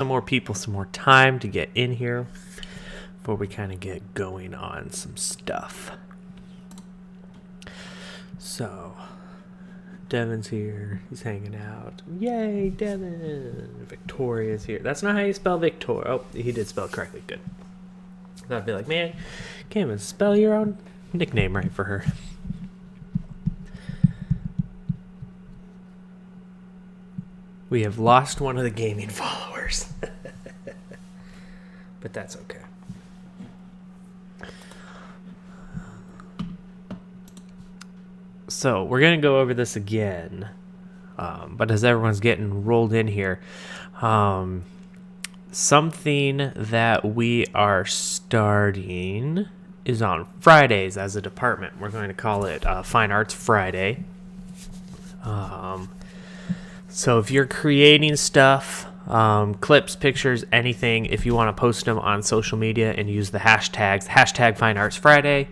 some more people some more time to get in here before we kind of get going on some stuff. So, Devin's here. He's hanging out. Yay, Devin! Victoria's here. That's not how you spell Victoria. Oh, he did spell it correctly. Good. I'd be like, man, can't even spell your own nickname right for her. We have lost one of the gaming followers. But that's okay. So we're going to go over this again. But as everyone's getting rolled in here, something that we are starting is on Fridays as a department. We're going to call it Fine Arts Friday. So if you're creating stuff, clips, pictures, anything, if you want to post them on social media and use the hashtags, hashtag Fine Arts Friday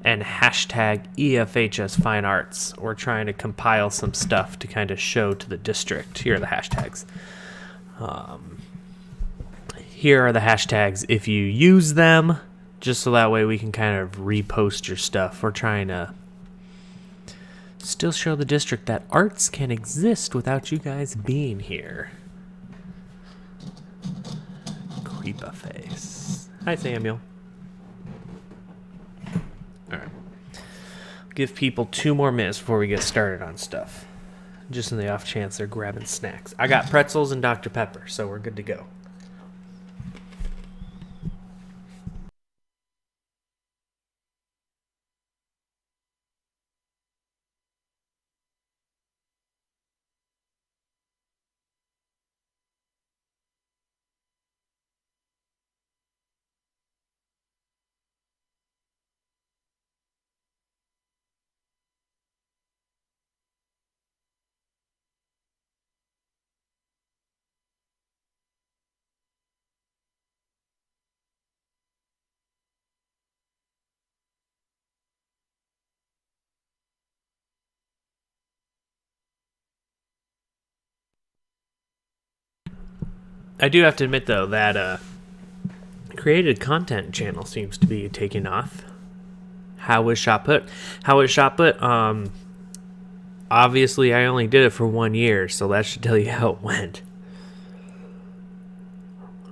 and hashtag EFHS Fine Arts. We're trying to compile some stuff to kind of show to the district. Here are the hashtags. Here are the hashtags if you use them, just so that way we can kind of repost your stuff. We're trying to still show the district that arts can exist without you guys being here. Creepa face. Hi, Samuel. All right. Give people 2 more minutes before we get started on stuff. Just in the off chance they're grabbing snacks. I got pretzels and Dr. Pepper, so we're good to go. I do have to admit, though, that created content channel seems to be taking off. How was shot put? Obviously, I only did it for 1 year, so that should tell you how it went.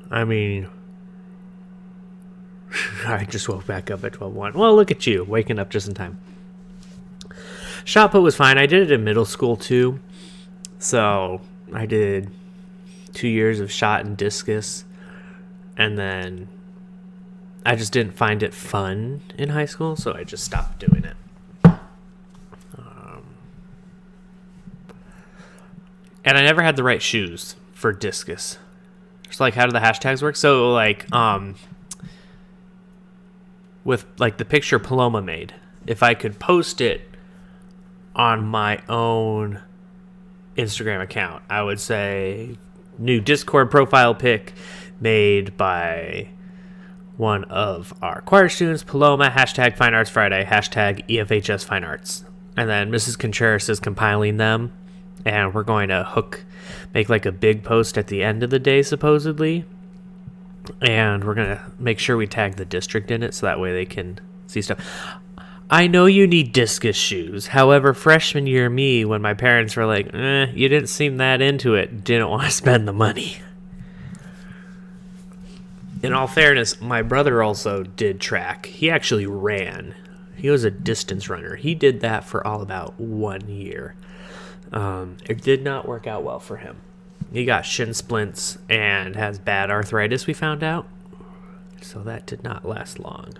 I mean, I just woke back up at 12:01. Well, look at you, waking up just in time. Shot put was fine. I did it in middle school, too. So, I did 2 years of shot and discus, and then I just didn't find it fun in high school, so I just stopped doing it. And I never had the right shoes for discus. It's like, how do the hashtags work? So, like, with, like, the picture Paloma made, if I could post it on my own Instagram account, I would say, new Discord profile pic made by one of our choir students, Paloma, hashtag Fine Arts Friday, hashtag EFHS Fine Arts. And then Mrs. Contreras is compiling them, and we're going to make like a big post at the end of the day, supposedly. And we're going to make sure we tag the district in it so that way they can see stuff. I know you need discus shoes. However, freshman year me, when my parents were like, you didn't seem that into it, didn't want to spend the money. In all fairness, my brother also did track. He actually ran. He was a distance runner. He did that for all about 1 year. It did not work out well for him. He got shin splints and has bad arthritis, we found out. So that did not last long.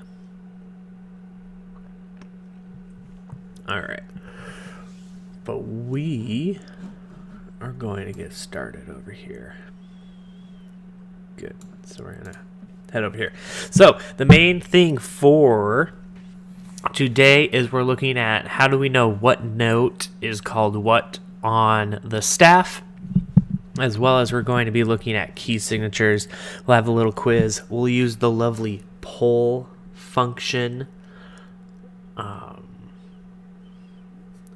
All right. But we are going to get started over here. Good. So we're going to head over here. So the main thing for today is we're looking at how do we know what note is called what on the staff, as well as we're going to be looking at key signatures. We'll have a little quiz. We'll use the lovely poll function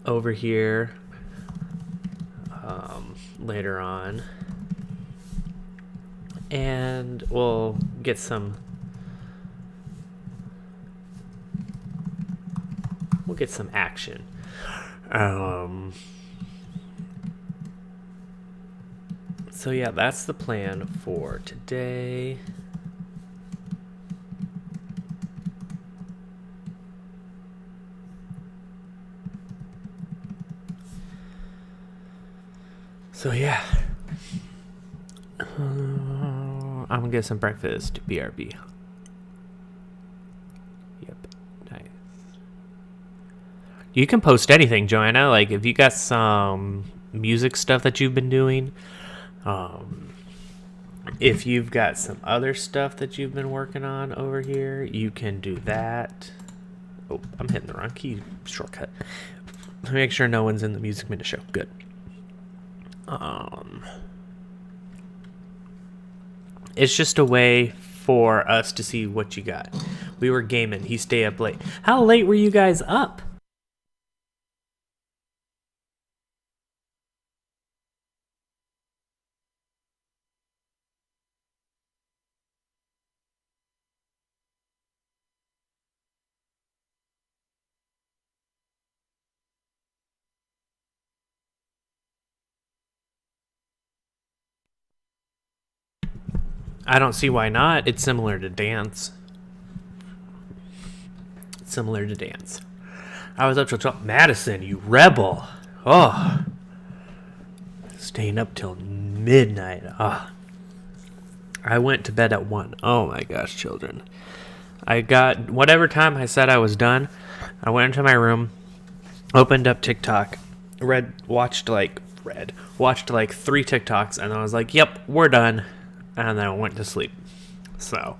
over here later on. and we'll get some action. So yeah, that's the plan for today. So yeah, I'm gonna get some breakfast. BRB. Yep, nice. You can post anything, Joanna. Like if you got some music stuff that you've been doing, if you've got some other stuff that you've been working on over here, you can do that. Oh, I'm hitting the wrong key shortcut. Let me make sure no one's in the Music Minute Show. Good. It's just a way for us to see what you got. We were gaming. He stayed up late. How late were you guys up? I don't see why not. It's similar to dance. I was up till 12. Madison, you rebel. Oh. Staying up till midnight. Oh. I went to bed at 1. Oh my gosh, children. I got whatever time I said I was done. I went into my room, opened up TikTok, watched like 3 TikToks, and I was like, yep, we're done. And then I went to sleep. So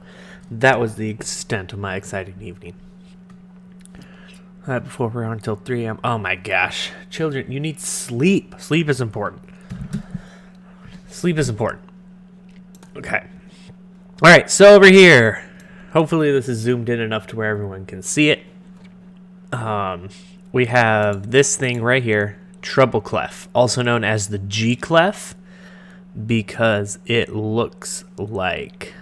that was the extent of my exciting evening. Before we're on until 3 a.m. Oh my gosh. Children, you need sleep. Sleep is important. Okay. Alright, so over here. Hopefully this is zoomed in enough to where everyone can see it. We have this thing right here. Treble clef. Also known as the G clef. Because it looks like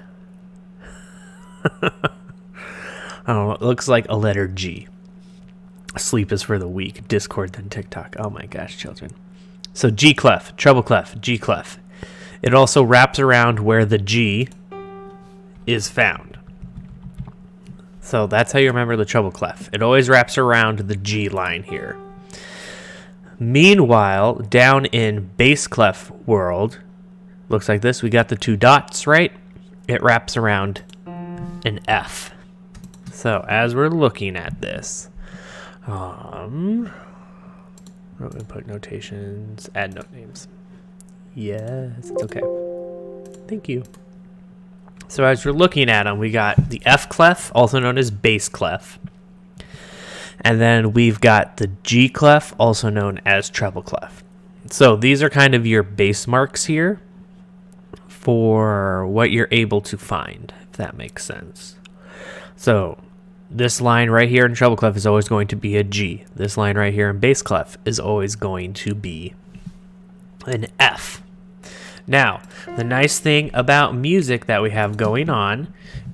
it looks like a letter G. Sleep is for the weak. Discord then TikTok. Oh my gosh, children. So G clef, treble clef, G clef. It also wraps around where the G is found. So that's how you remember the treble clef. It always wraps around the G line here. Meanwhile, down in bass clef world, looks like this. We got the 2 dots, right? It wraps around an F. So as we're looking at this, input notations, add note names. Yes, it's okay. Thank you. So as we're looking at them, we got the F clef, also known as bass clef. And then we've got the G clef, also known as treble clef. So these are kind of your base marks here for what you're able to find, if that makes sense. So this line right here in treble clef is always going to be a G. This line right here in bass clef is always going to be an F. Now, the nice thing about music that we have going on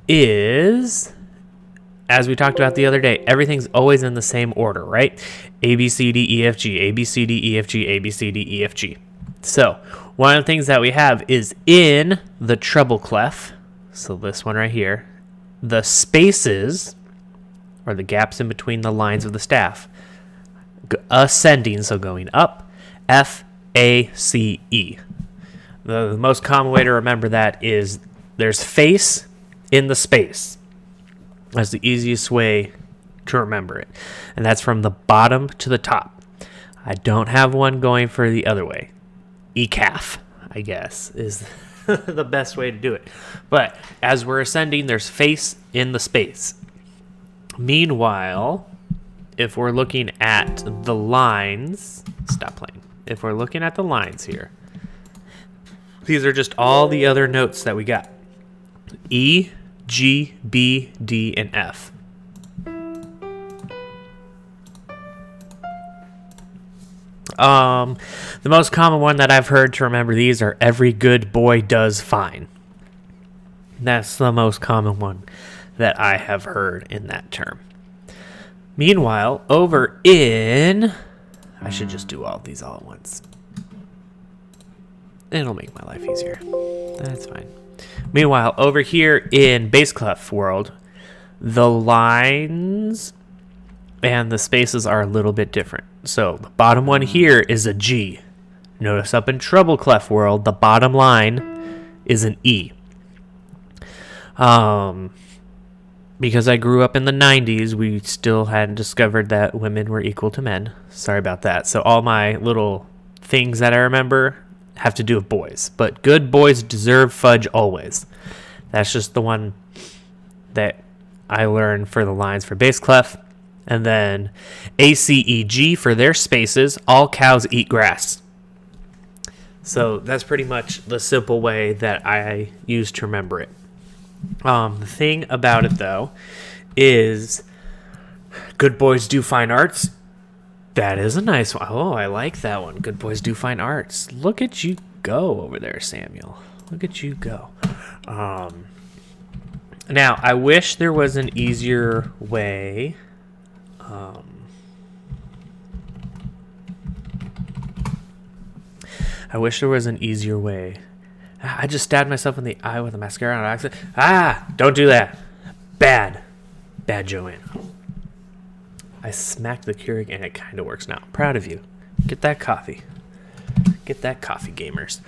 is, as we talked about the other day, everything's always in the same order, right? A, B, C, D, E, F, G, A, B, C, D, E, F, G, A, B, C, D, E, F, G. So one of the things that we have is in the treble clef, so this one right here, the spaces, or the gaps in between the lines of the staff, ascending, so going up, F, A, C, E. The most common way to remember that is there's face in the space. That's the easiest way to remember it. And that's from the bottom to the top. I don't have one going for the other way. ECAF, I guess, is the best way to do it. But as we're ascending, there's face in the space. Meanwhile, if we're looking at the lines, stop playing. If we're looking at the lines here, these are just all the other notes that we got. E, G, B, D, and F. The most common one that I've heard to remember these are every good boy does fine. That's the most common one that I have heard in that term. Meanwhile, over in... I should just do all of these all at once. It'll make my life easier. That's fine. Meanwhile, over here in bass clef world, the lines and the spaces are a little bit different. So the bottom one here is a G. Notice up in treble clef world, the bottom line is an E. Because I grew up in the 90s, we still hadn't discovered that women were equal to men. Sorry about that. So all my little things that I remember have to do with boys. But good boys deserve fudge always. That's just the one that I learned for the lines for bass clef. And then ACEG for their spaces, all cows eat grass. So that's pretty much the simple way that I use to remember it. The thing about it, though, is good boys do fine arts. That is a nice one. Oh, I like that one. Good boys do fine arts. Look at you go over there, Samuel. Look at you go. Now, I wish there was an easier way. I wish there was an easier way. I just stabbed myself in the eye with a mascara on accident. Don't do that. Bad, Joanne. I smacked the Keurig and it kind of works now. Proud of you. Get that coffee. Get that coffee, gamers.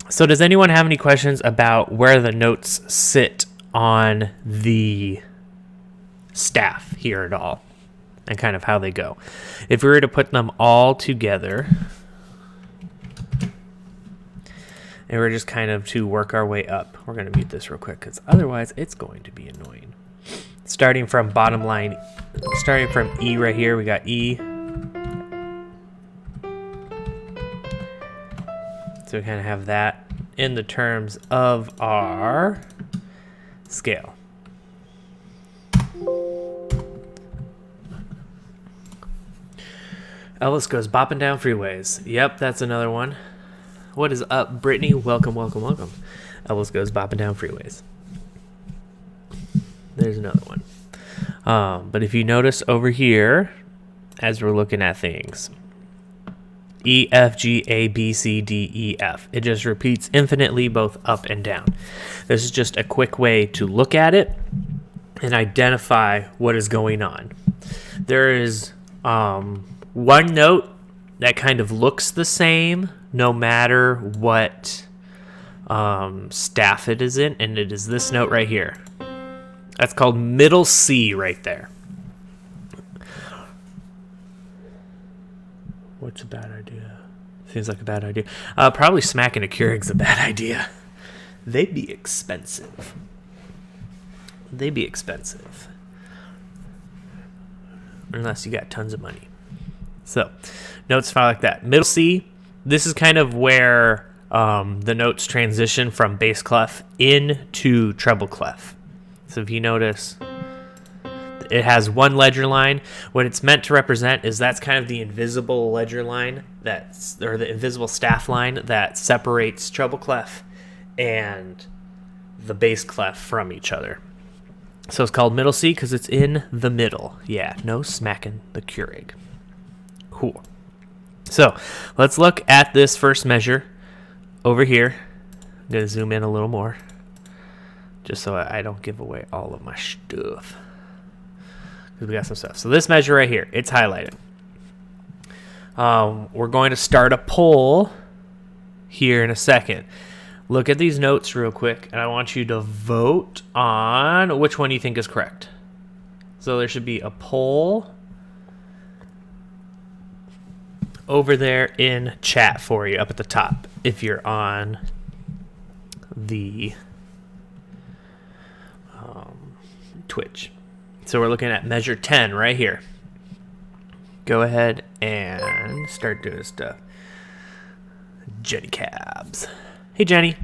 So does anyone have any questions about where the notes sit on the staff here at all? And kind of how they go. If we were to put them all together... and we're just kind of to work our way up. We're going to mute this real quick because otherwise it's going to be annoying. Starting from bottom line, starting from E right here, we got E. So we kind of have that in the terms of our scale. Elvis goes bopping down freeways. Yep, that's another one. What is up, Brittany? Welcome. Elvis goes bopping down freeways. There's another one. But if you notice over here, as we're looking at things, E, F, G, A, B, C, D, E, F. It just repeats infinitely both up and down. This is just a quick way to look at it and identify what is going on. There is one note that kind of looks the same no matter what staff it is in, and it is this note right here. That's called middle C right there. What's a bad idea? Seems like a bad idea. Probably smacking a Keurig's a bad idea. They'd be expensive. Unless you got tons of money. So, notes file like that. Middle C. This is kind of where the notes transition from bass clef into treble clef. So if you notice, it has one ledger line. What it's meant to represent is that's kind of the invisible ledger line, or the invisible staff line that separates treble clef and the bass clef from each other. So it's called middle C because it's in the middle. Yeah, no smacking the Keurig. Cool. So let's look at this first measure over here. I'm going to zoom in a little more just so I don't give away all of my stuff, because we got some stuff. So this measure right here, it's highlighted. We're going to start a poll here in a second. Look at these notes real quick, and I want you to vote on which one you think is correct. So there should be a poll over there in chat for you up at the top if you're on the Twitch. So we're looking at measure 10 right here. Go ahead and start doing stuff. Jenny Cabs. Hey, Jenny.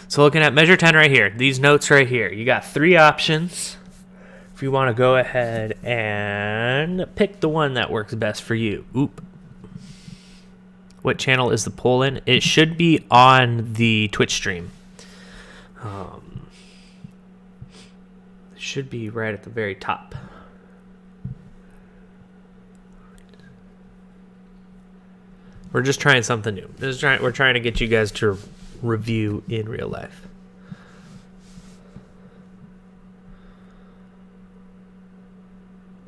So looking at measure 10 right here, these notes right here, you got three options. If you want to go ahead and pick the one that works best for you. what channel is the poll in? It should be on the Twitch stream. It should be right at the very top. We're just trying something new. We're trying to get you guys to review in real life.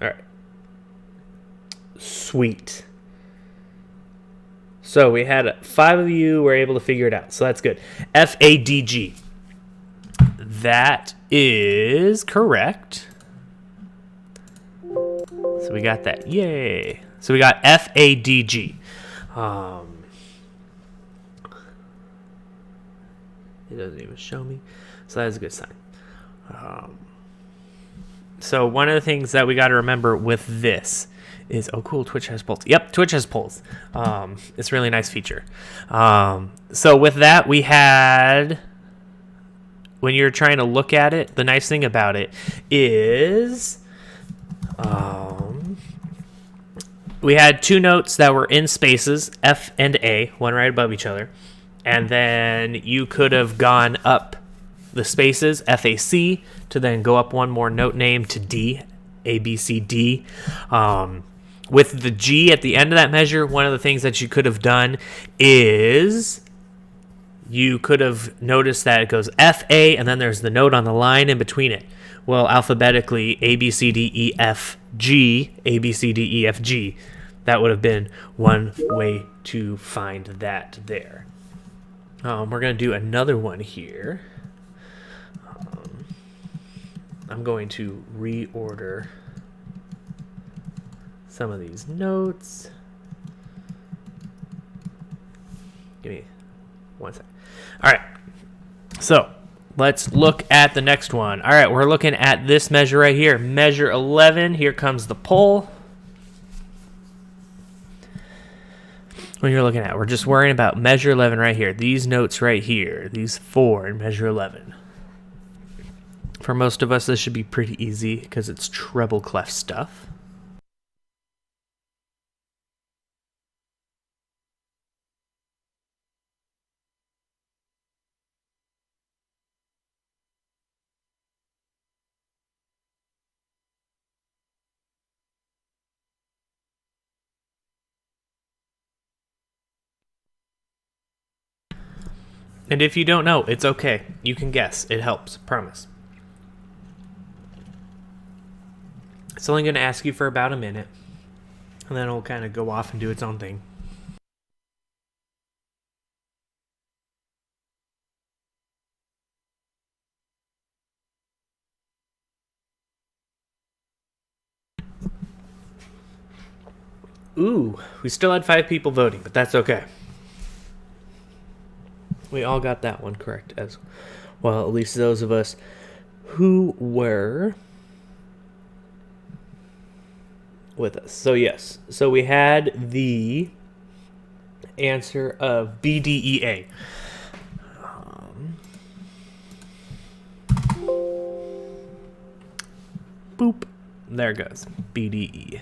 All right. Sweet. So we had 5 of you were able to figure it out. So that's good. FADG. That is correct. So we got that. Yay. So we got FADG. It doesn't even show me. So that's a good sign. So one of the things that we got to remember with this is, oh cool, Twitch has polls. Yep, Twitch has polls. It's a really nice feature. So with that, we had, when you're trying to look at it, the nice thing about it is we had 2 notes that were in spaces, F and A, one right above each other. And then you could have gone up the spaces, FAC, to then go up one more note name to D, A, B, C, D. With the G at the end of that measure, one of the things that you could have done is you could have noticed that it goes F, A, and then there's the note on the line in between it. Well, alphabetically, A, B, C, D, E, F, G, A, B, C, D, E, F, G. That would have been one way to find that there. We're going to do another one here. I'm going to reorder some of these notes. Give me 1 second. All right. So let's look at the next one. All right. We're looking at this measure right here. Measure 11. Here comes the poll. When you're looking at, we're just worrying about measure 11 right here. These notes right here. These 4 in measure 11. For most of us, this should be pretty easy because it's treble clef stuff. And if you don't know, it's okay. You can guess. It helps. Promise. It's only going to ask you for about a minute. And then it'll kind of go off and do its own thing. Ooh, we still had 5 people voting, but that's okay. We all got that one correct as well, at least those of us who were with us. So yes, so we had the answer of BDEA. Boop. There it goes. BDE.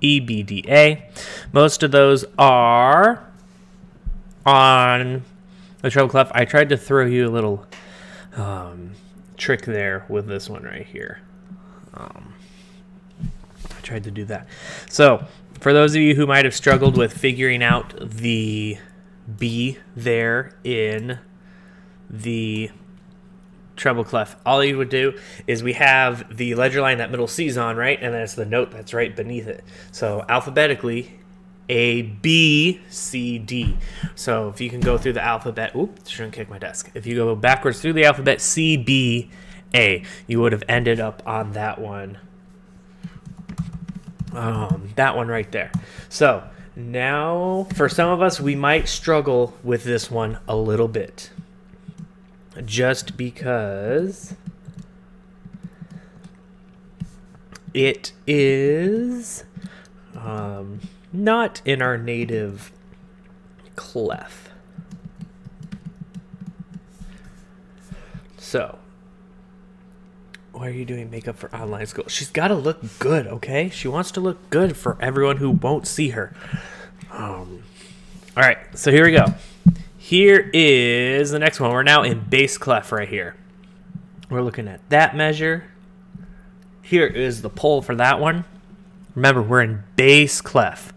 EBDA. Most of those are on the treble clef. I tried to throw you a little trick there with this one right here. I tried to do that. So, for those of you who might have struggled with figuring out the B there in the treble clef, all you would do is we have the ledger line that middle C's on, right? And then it's the note that's right beneath it. So, alphabetically, A, B, C, D. So if you can go through the alphabet, oops, shouldn't kick my desk. If you go backwards through the alphabet, C, B, A, you would have ended up on that one. That one right there. So now, for some of us, we might struggle with this one a little bit. Just because it is not in our native clef. So, why are you doing makeup for online school? She's got to look good, okay? She wants to look good for everyone who won't see her. All right, so here we go. Here is the next one. We're now in bass clef right here. We're looking at that measure. Here is the pole for that one. Remember, we're in bass clef.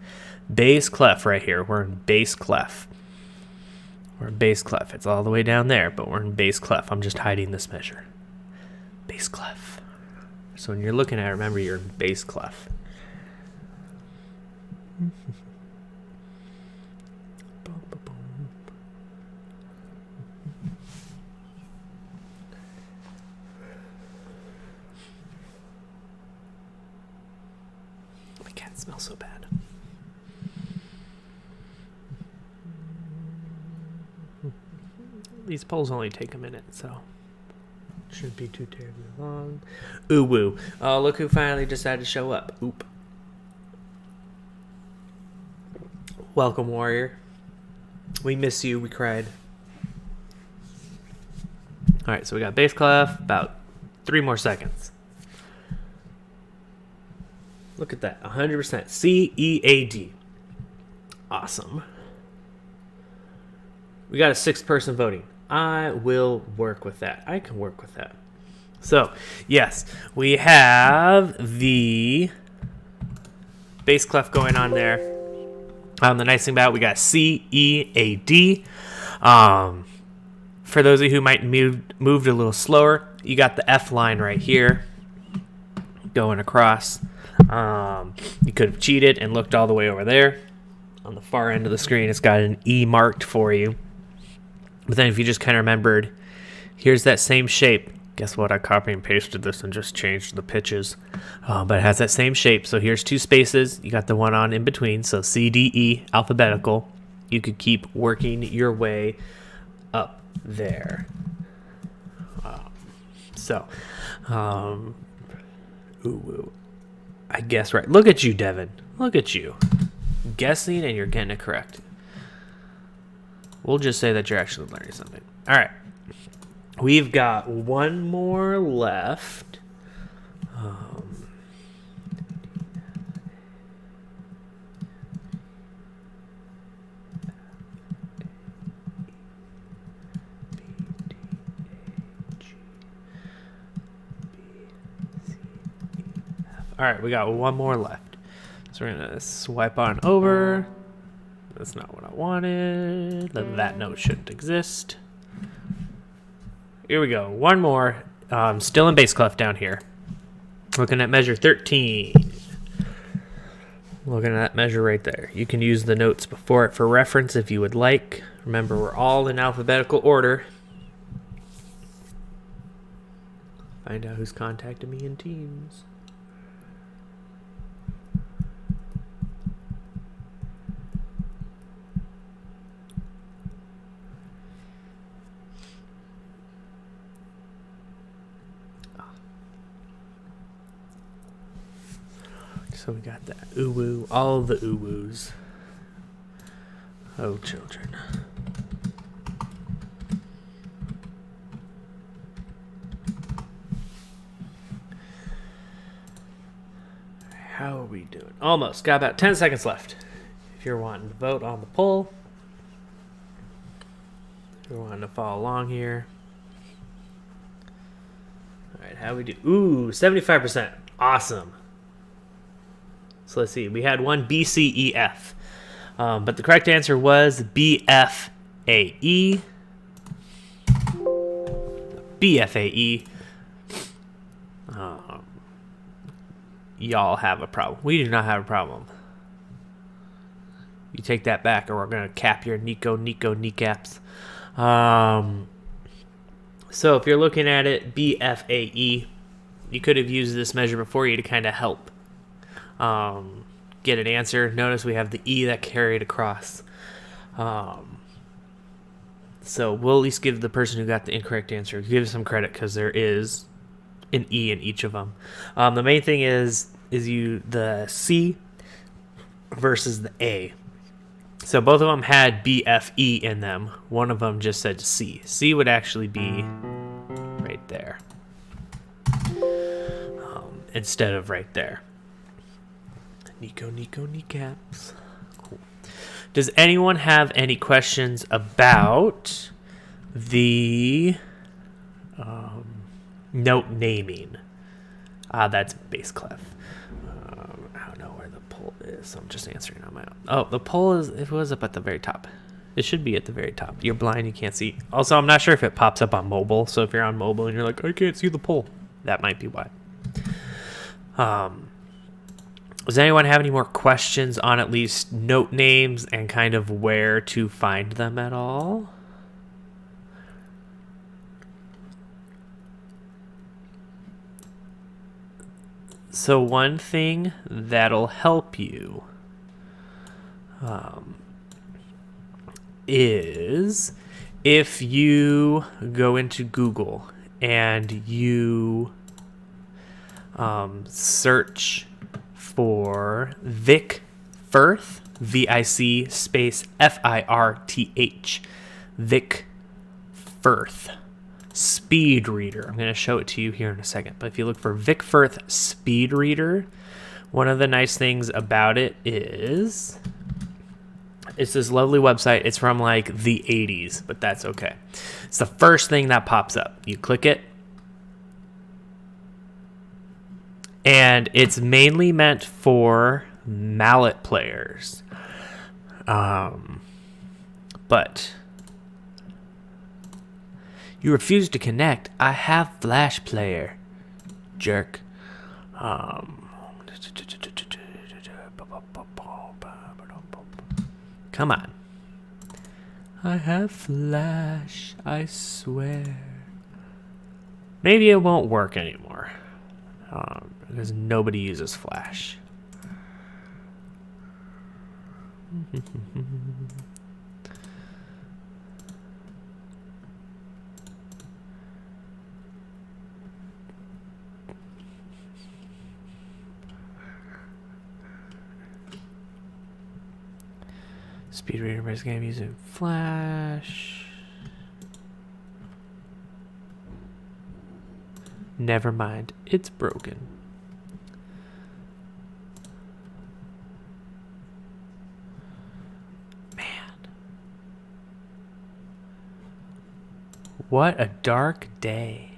Bass clef right here. We're in bass clef. We're in bass clef. It's all the way down there, but we're in bass clef. I'm just hiding this measure. Bass clef. So when you're looking at it, remember you're in bass clef. My cat smells so bad. These polls only take a minute, so shouldn't be too terribly long. Ooh woo. Oh, look who finally decided to show up. Oop. Welcome, warrior. We miss you. We cried. All right, so we got bass clef. About 3 more seconds. Look at that. 100%. C-E-A-D. Awesome. We got a 6th person voting. I will work with that. I can work with that. So, yes, we have the bass clef going on there. The nice thing about it, we got C-E-A-D. For those of you who might moved a little slower, you got the F line right here going across. You could have cheated and looked all the way over there. On the far end of the screen, it's got an E marked for you. But then if you just kind of remembered, here's that same shape. Guess what? I copy and pasted this and just changed the pitches. But it has that same shape. So here's 2 spaces. You got the one on in between. So C, D, E, alphabetical. You could keep working your way up there. Ooh, I guess right. Look at you, Devin. Look at you. Guessing and you're getting it correct. We'll just say that you're actually learning something. All right. We've got one more left. All right, we got one more left. So we're going to swipe on over. That's not what I wanted. That note shouldn't exist. Here we go. One more. Still in bass clef down here. Looking at measure 13. Looking at that measure right there. You can use the notes before it for reference if you would like. Remember, we're all in alphabetical order. Find out who's contacted me in Teams. So we got that ooh-woo, all the ooh-woos. Oh, children. How are we doing? Almost. Got about 10 seconds left. If you're wanting to vote on the poll. If you're wanting to follow along here. All right, how we do? Ooh, 75%. Awesome. So let's see. We had one B, C, E, F. But the correct answer was B, F, A, E. B, F, A, E. Y'all have a problem. We do not have a problem. You take that back or we're going to cap your Nico kneecaps. So if you're looking at it, B, F, A, E, you could have used this measure before you to kind of help get an answer. Notice we have the E that carried across. So we'll at least give the person who got the incorrect answer, give some credit because there is an E in each of them. The main thing is the C versus the A. So both of them had B, F, E in them. One of them just said C. C would actually be right there instead of right there. Nico kneecaps. Cool. Does anyone have any questions about the note naming? That's bass clef. I don't know where the poll is, so I'm just answering on my own. Oh, the poll it was up at the very top. It should be at the very top. You're blind, you can't see. Also, I'm not sure if it pops up on mobile, so if you're on mobile and you're like, I can't see the poll, that might be why. Does anyone have any more questions on at least note names and kind of where to find them at all? So one thing that'll help you is if you go into Google and you search for Vic Firth, VIC space FIRTH, Vic Firth Speed Reader. I'm going to show it to you here in a second, but if you look for Vic Firth Speed Reader, one of the nice things about it is it's this lovely website. It's from like the 80s, but that's okay. It's the first thing that pops up. You click it, and it's mainly meant for mallet players. But you refuse to connect. I have Flash Player, jerk. Come on. I have Flash, I swear. Maybe it won't work anymore. Because nobody uses Flash. Speed Reader base game using Flash. Never mind, it's broken. Man. What a dark day.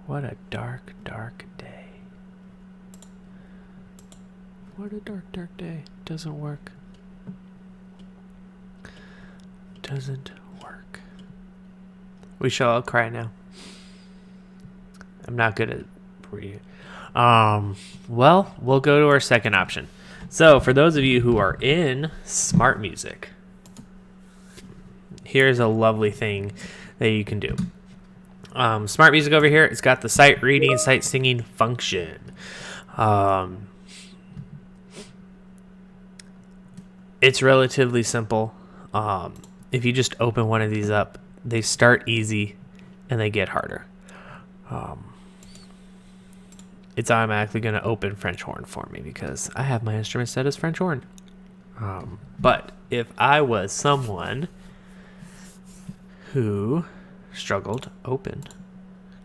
What a dark, dark day. What a dark, dark day. Doesn't work. Doesn't work. We shall all cry now. I'm not good at reading. Well, we'll go to our second option. So for those of you who are in Smart Music, here's a lovely thing that you can do. Smart Music over here, it's got the sight reading, sight singing function. It's relatively simple. If you just open one of these up, they start easy and they get harder. It's automatically going to open French horn for me because I have my instrument set as French horn. But if I was someone who struggled, open.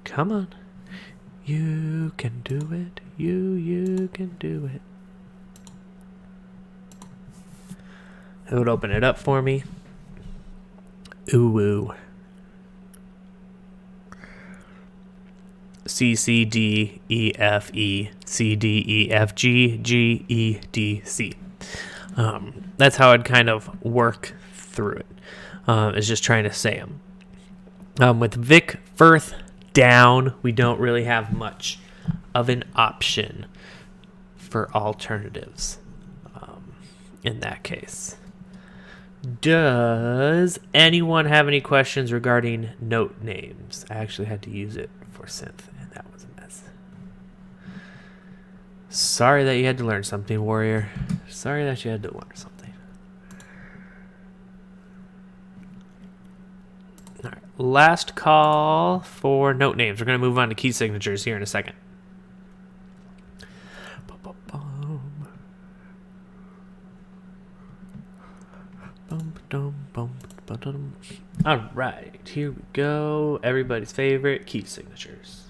Come on. You can do it. You can do it. It would open it up for me. Ooh woo. C C D E F E C D E F G G E D C. That's how I'd kind of work through it. Is just trying to say them. With Vic Firth down, we don't really have much of an option for alternatives. In that case. Does anyone have any questions regarding note names? I actually had to use it for synth, and that was a mess. Sorry that you had to learn something, Warrior. Sorry that you had to learn something. All right, last call for note names. We're going to move on to key signatures here in a second. All right, here we go. Everybody's favorite key signatures.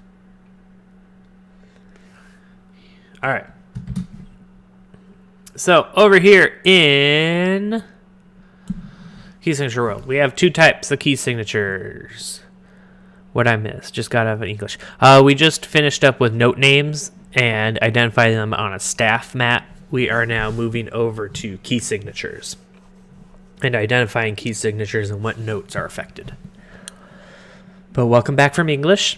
All right. So over here in key signature world, we have two types of key signatures. What I missed? Just got out of English. We just finished up with note names and identifying them on a staff mat. We are now moving over to key signatures and identifying key signatures and what notes are affected. But welcome back from English.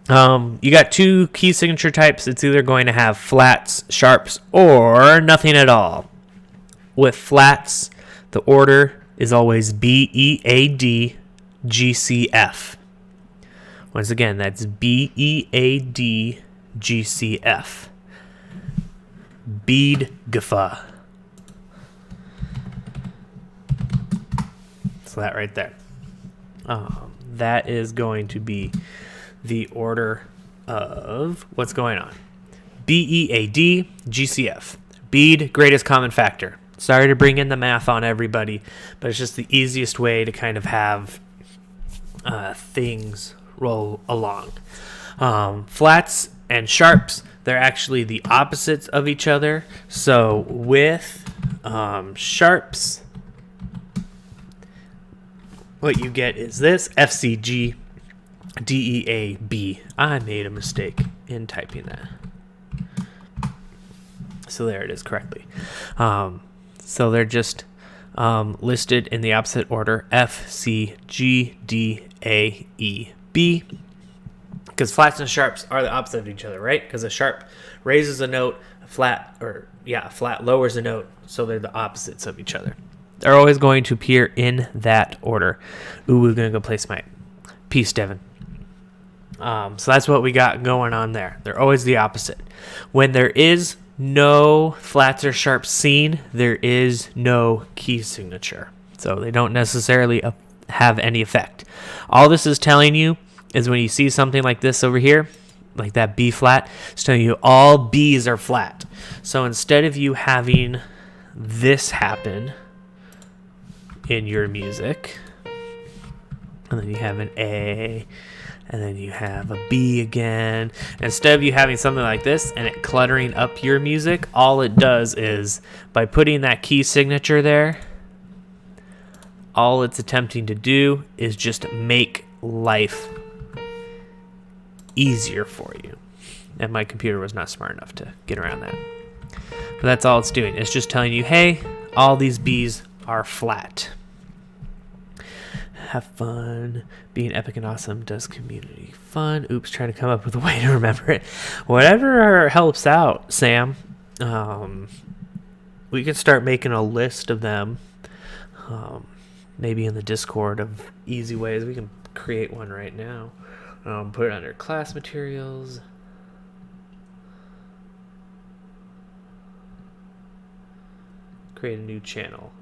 You got two key signature types. It's either going to have flats, sharps, or nothing at all. With flats, the order is always B, E, A, D, G, C, F. Once again, that's B, E, A, D, G, C, F. Bead-Gefa. So that right there. That is going to be the order of what's going on. B-E-A-D, G-C-F. Bead, greatest common factor. Sorry to bring in the math on everybody, but it's just the easiest way to kind of have things roll along. Flats and sharps, they're actually the opposites of each other. So with sharps, what you get is this, F-C-G, D-E-A-B. I made a mistake in typing that. So there it is correctly. So they're just listed in the opposite order, F, C, G, D, A, E, B. Because flats and sharps are the opposite of each other, right? Because a sharp raises a note, a flat lowers a note. So they're the opposites of each other. They're always going to appear in that order. Ooh, we're going to go play Smite. Peace, Devin. So that's what we got going on there. They're always the opposite. When there is no flats or sharps seen, there is no key signature. So they don't necessarily have any effect. All this is telling you is when you see something like this over here, like that B flat, it's telling you all B's are flat. So instead of you having this happen in your music, and then you have an A, and then you have a B again. Instead of you having something like this and it cluttering up your music, all it does is, by putting that key signature there, all it's attempting to do is just make life easier for you. And my computer was not smart enough to get around that. But that's all it's doing. It's just telling you, hey, all these B's are flat. Have fun. Being epic and awesome does community fun. Oops, trying to come up with a way to remember it. Whatever helps out, Sam. We can start making a list of them. Maybe in the Discord of easy ways. We can create one right now. Put it under class materials. Create a new channel.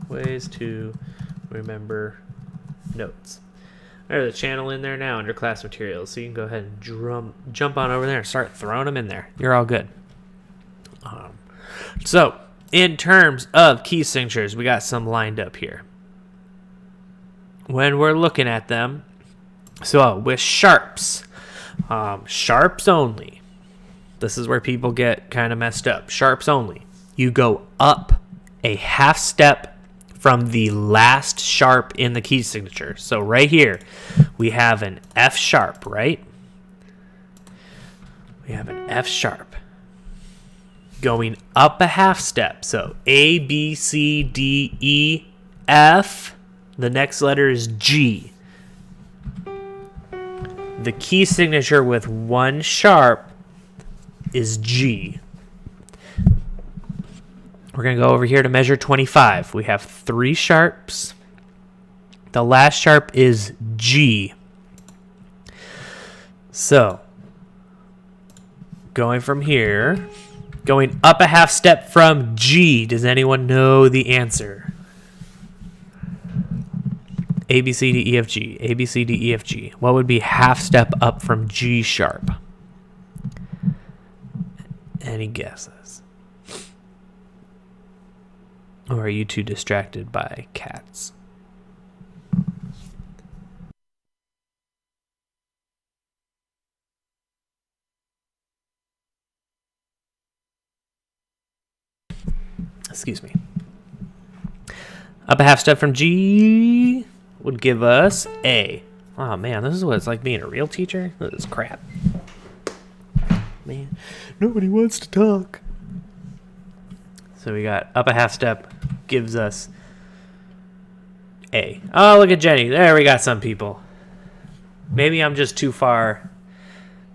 Ways to remember notes. There's a channel in there now under class materials, so you can go ahead and jump on over there and start throwing them in there. You're all good. So, in terms of key signatures, we got some lined up here. When we're looking at them, so with sharps, sharps only. This is where people get kind of messed up. Sharps only. You go up a half step from the last sharp in the key signature. So right here, we have an F sharp, right? We have an F sharp. Going up a half step. So A, B, C, D, E, F. The next letter is G. The key signature with one sharp is G. We're going to go over here to measure 25. We have 3 sharps. The last sharp is G. So, going from here, going up a half step from G. Does anyone know the answer? A, B, C, D, E, F, G. A, B, C, D, E, F, G. What would be half step up from G sharp? Any guesses? Or are you too distracted by cats? Excuse me. Up a half step from G would give us A. Oh, man, this is what it's like being a real teacher? This is crap. Man, nobody wants to talk. So we got up a half step gives us A. Oh, look at Jenny. There we got some people. Maybe I'm just too far.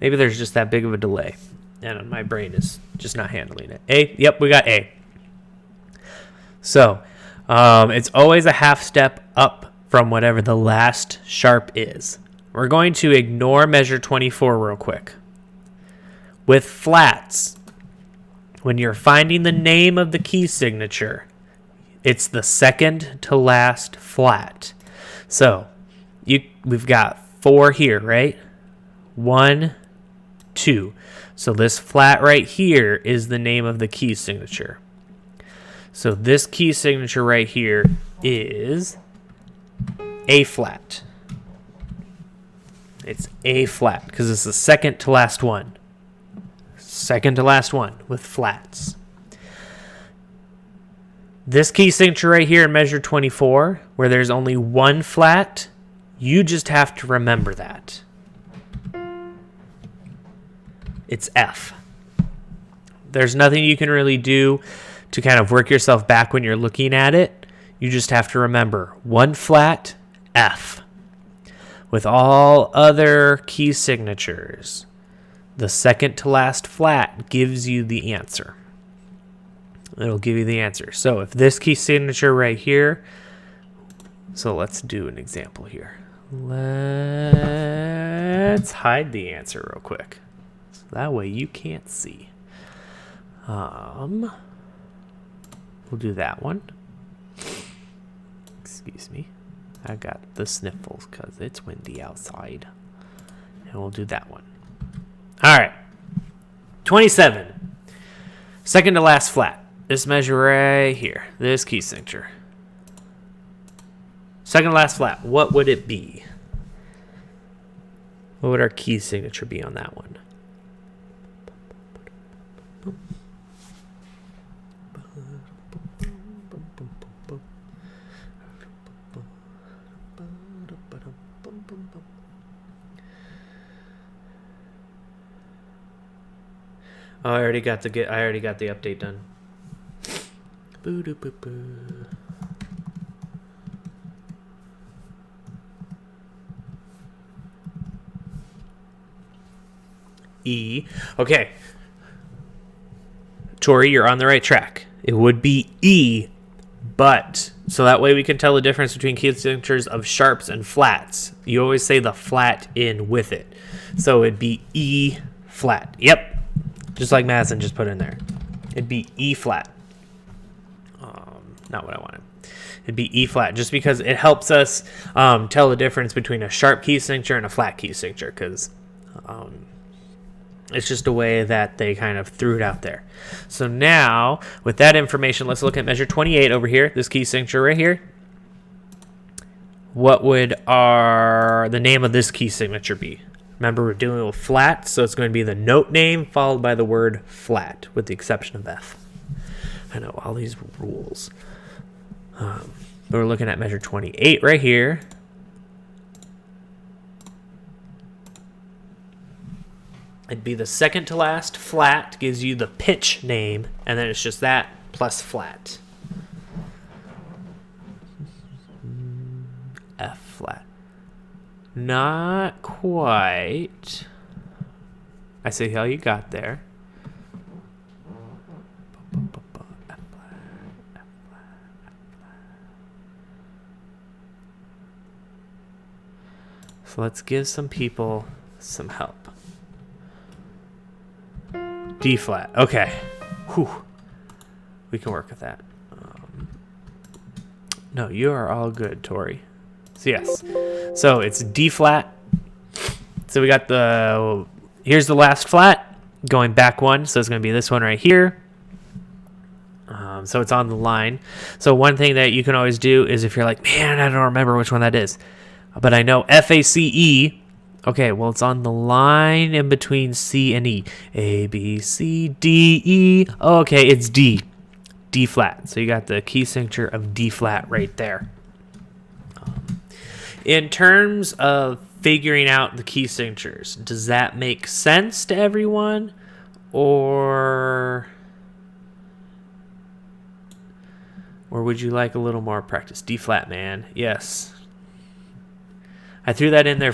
Maybe there's just that big of a delay. And my brain is just not handling it. A. Yep, we got A. So, it's always a half step up from whatever the last sharp is. We're going to ignore measure 24 real quick. With flats, when you're finding the name of the key signature, it's the second to last flat. So, we've got 4 here, right? 1, 2. So this flat right here is the name of the key signature. So this key signature right here is A flat. It's A flat because it's the second to last one. Second to last one with flats. This key signature right here in measure 24, where there's only one flat, you just have to remember that. It's F. There's nothing you can really do to kind of work yourself back when you're looking at it. You just have to remember one flat, F. With all other key signatures, the second to last flat gives you the answer. It'll give you the answer. So if this key signature right here, so let's do an example here. Let's hide the answer real quick. So that way you can't see. We'll do that one. Excuse me. I got the sniffles because it's windy outside. And we'll do that one. All right. 27. Second to last flat. This measure right here. This key signature. Second to last flat. What would it be? What would our key signature be on that one? Oh, I already got the update done. Boo doo boo boo. E. Okay. Tori, you're on the right track. It would be E, but so that way we can tell the difference between key signatures of sharps and flats. You always say the flat in with it. So it'd be E flat. Yep. Just like Madison just put in there. It'd be E flat. Not what I wanted. It'd be E flat just because it helps us tell the difference between a sharp key signature and a flat key signature because it's just a way that they kind of threw it out there. So now, with that information, let's look at measure 28 over here, this key signature right here. What would the name of this key signature be? Remember, we're dealing with flat, so it's going to be the note name followed by the word flat, with the exception of F. I know, all these rules. But we're looking at measure 28 right here. It'd be the second to last flat, gives you the pitch name, and then it's just that plus flat. F flat. Not quite. I see how you got there. So let's give some people some help. D flat. Okay. Whew. We can work with that. No, you are all good, Tori. So yes. So it's D flat. So we got here's the last flat going back one. So it's going to be this one right here. So it's on the line. So one thing that you can always do is if you're like, man, I don't remember which one that is, but I know FACE. Okay, well, it's on the line in between C and E. A, B, C, D, E. Okay, it's D. D flat. So you got the key signature of D flat right there. In terms of figuring out the key signatures, does that make sense to everyone? Or would you like a little more practice? D flat, man. Yes. I threw that in there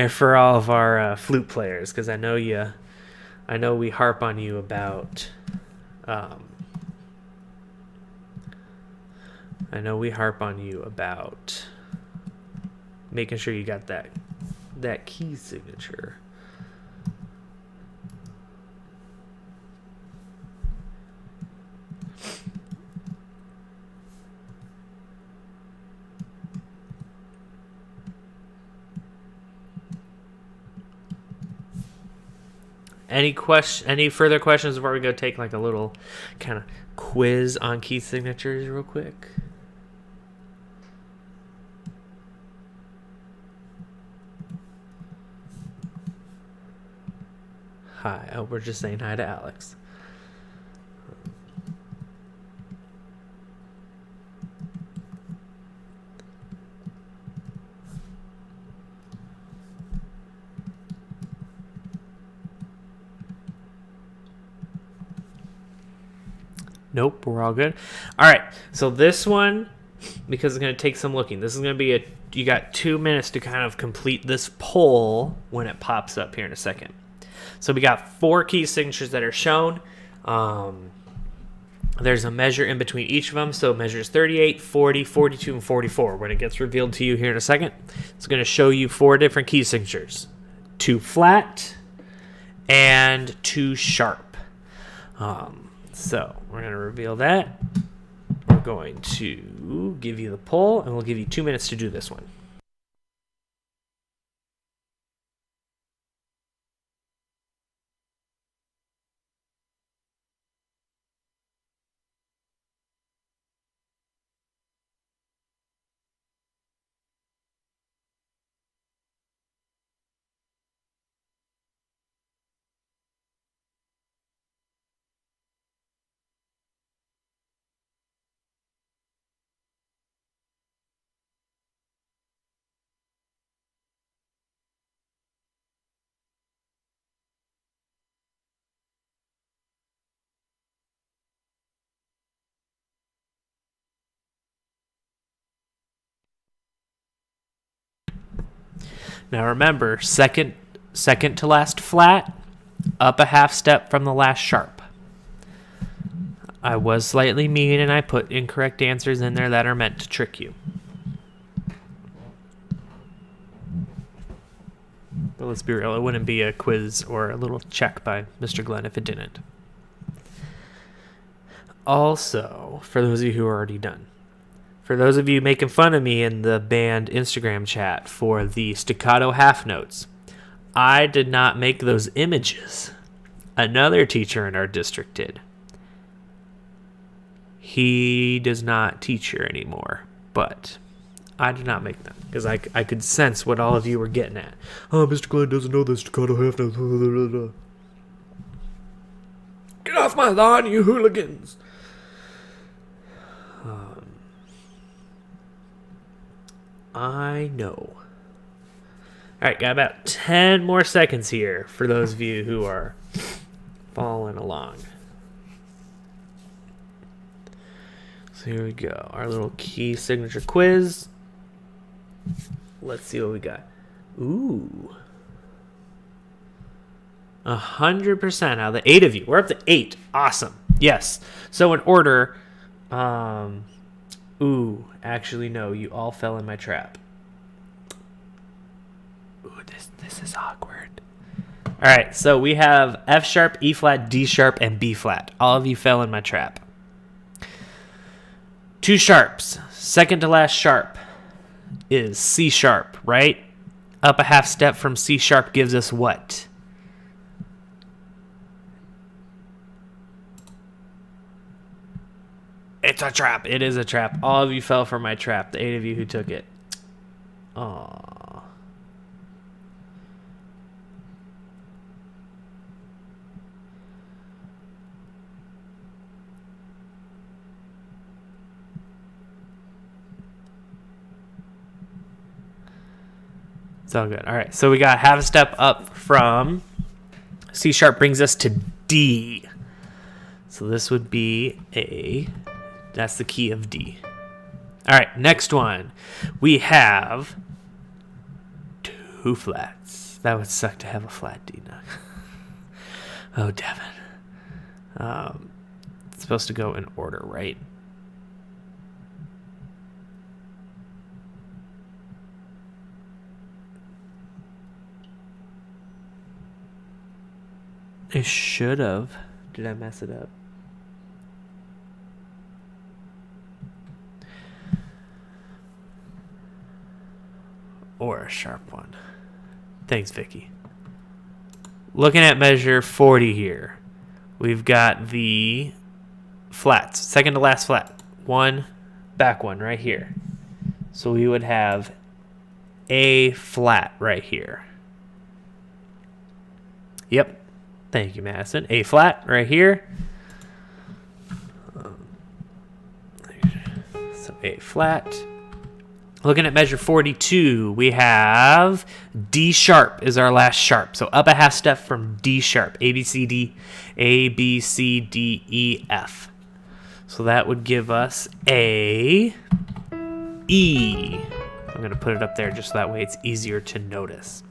for all of our flute players, because I know we harp on you about making sure you got that key signature. Any further questions before we go take like a little kind of quiz on key signatures real quick? Hi. Oh, we're just saying hi to Alex. Nope, we're all good. All right, so this one, because it's going to take some looking, this is going to be you got 2 minutes to kind of complete this poll when it pops up here in a second. So we got 4 key signatures that are shown. There's a measure in between each of them, so measures 38, 40, 42, and 44. When it gets revealed to you here in a second, it's going to show you 4 different key signatures. 2 flat and 2 sharp. So we're going to reveal that. We're going to give you the poll, and we'll give you 2 minutes to do this one. Now remember, second to last flat, up a half step from the last sharp. I was slightly mean and I put incorrect answers in there that are meant to trick you. But let's be real, it wouldn't be a quiz or a little check by Mr. Glenn if it didn't. Also, for those of you who are already done, for those of you making fun of me in the band Instagram chat for the staccato half notes, I did not make those images. Another teacher in our district did. He does not teach here anymore, but I did not make them because I could sense what all of you were getting at. Oh, Mr. Glenn doesn't know the staccato half notes. Get off my lawn, you hooligans! I know. Alright, got about 10 more seconds here for those of you who are following along. So here we go. Our little key signature quiz. Let's see what we got. Ooh. 100% out of the 8 of you. We're up to 8. Awesome. Yes. So in order, actually no, you all fell in my trap. Ooh, this is awkward. All right, so we have F sharp, E flat, D sharp, and B flat. All of you fell in my trap. 2 sharps. Second to last sharp is C sharp, right? Up a half step from C sharp gives us what? It's a trap. It is a trap. All of you fell for my trap. The 8 of you who took it. Aww. It's all good. All right, so we got half a step up from C sharp brings us to D. So this would be A. That's the key of D. All right, next one. We have 2 flats. That would suck to have a flat D now. Oh, Devin. It's supposed to go in order, right? It should have. Did I mess it up? Or a sharp one. Thanks, Vicky. Looking at measure 40 here, we've got the flats. Second to last flat. One, back one right here. So we would have A flat right here. Yep. Thank you, Madison. A flat right here. So A flat. Looking at measure 42, we have D sharp is our last sharp. So up a half step from D sharp. A, B, C, D, A, B, C, D, E, F. So that would give us A, E. I'm going to put it up there just so that way it's easier to notice.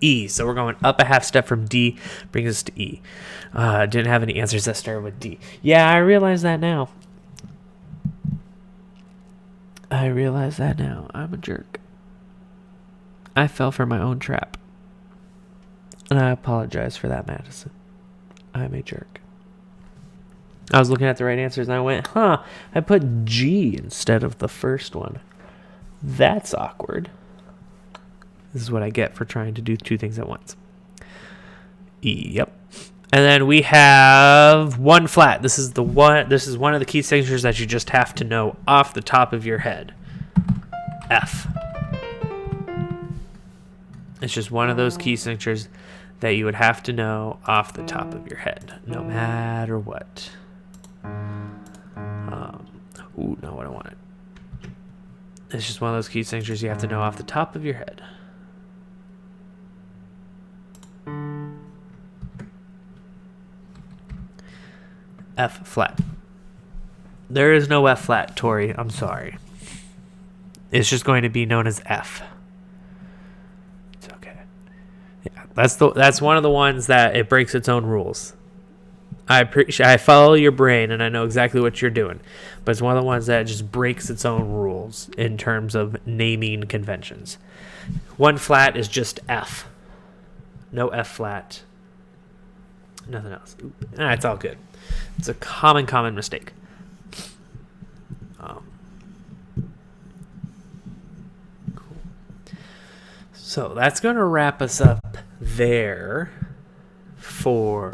E. So we're going up a half step from D, brings us to E. Didn't have any answers that started with D. Yeah, I realize that now. I'm a jerk. I fell for my own trap. And I apologize for that, Madison. I'm a jerk. I was looking at the right answers and I went, I put G instead of the first one. That's awkward. This is what I get for trying to do 2 things at once. Yep. And then we have 1 flat. This is one of the key signatures that you just have to know off the top of your head. F. It's just one of those key signatures that you would have to know off the top of your head, no matter what. Not what I wanted. It's just one of those key signatures you have to know off the top of your head. F flat. There is no F flat, Tori. I'm sorry. It's just going to be known as F. It's okay. Yeah, that's one of the ones that it breaks its own rules. I follow your brain and I know exactly what you're doing, but it's one of the ones that just breaks its own rules in terms of naming conventions. 1 flat is just F. No F flat. Nothing else. It's all good. It's a common mistake. Cool. So that's going to wrap us up there for